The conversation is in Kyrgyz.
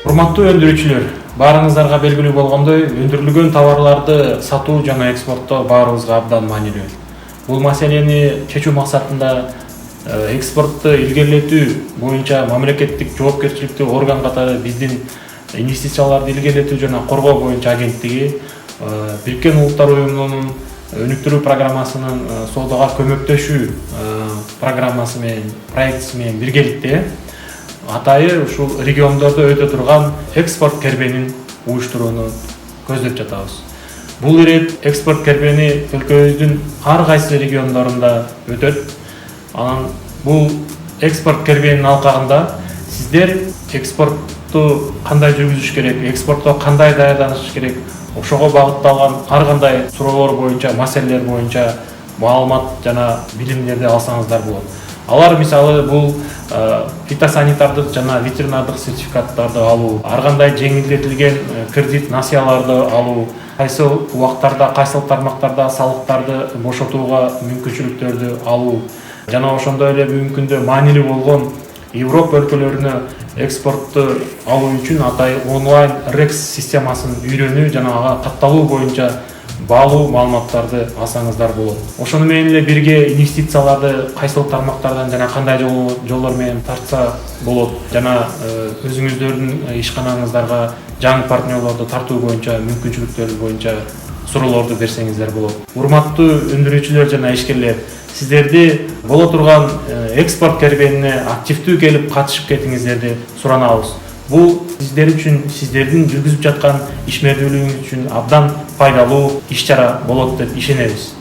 Урматтуу өндүрүүчүлөр, баарыңыздарга белгилүү болгондой, өндүрүлгөн товарларды сатуу жана экспорттоо баарыбызга абдан маанилүү. Бул маселени чечүү максатында экспортту илгерилетүү боюнча мамлекеттик жоопкерчиликтүү орган катары биздин инвестицияларды илгерилетүү жана коргоо боюнча агенттиги Бириккен Улуттар Уюмунун өнүктүрүү программасынын соодага көмөктөшүү программасы менен, проектиси менен биргеликте атайы ушул региондордо өтө турган экспорт кербенин уюштурууну көздөп жатабыз. Бул ирет экспорт кербени өлкөбүздүн ар кайсы региондорунда өтөт. Анан бул экспорт кербенин алкагында сиздер экспортту кандай жүргүзүш керек, экспортто кандай даярданыш керек, ошого багытталган ар кандай суроолор боюнча, маселелер боюнча маалымат жана билимдерди алсаңыздар болот. Алар мисалы бул фитосанитардык жана ветеринардык сертификаттарды алуу, ар кандай жеңилдетилген кредит насыяларды алуу, кайсы убактарда, кайсыл тармактарда салыктарды бошотууга мүмкүнчүлүктөрдү алуу жана ошондой эле бүгүнкү күндө маанилүү болгон Европа өлкөлөрүнө экспортту алуу үчүн атай онлайн REX системасын үйрөнүү жана ага катталуу боюнча баалуу маалыматтарды алсаңыздар болот. Ошону менен эле бирге инвестицияларды кайсыл тармактардан жана кандай жолдор менен тартса болот жана өзүңүздөрдүн ишканаңыздарга жаңы партнерлорду тартуу боюнча мүмкүнчүлүктөр боюнча суроолорду берсеңиздер болот. Урматтуу өндүрүүчүлөр жана ишкерлер, сиздерди боло турган экспорт кербенине активдүү келип катышып кетиңиздерди суранабыз. Бул сиздер үчүн, сиздердин жүргүзүп жаткан ишмердүүлүгүңүз үчүн абдан пайдалуу иш-чара болот деп ишенебиз.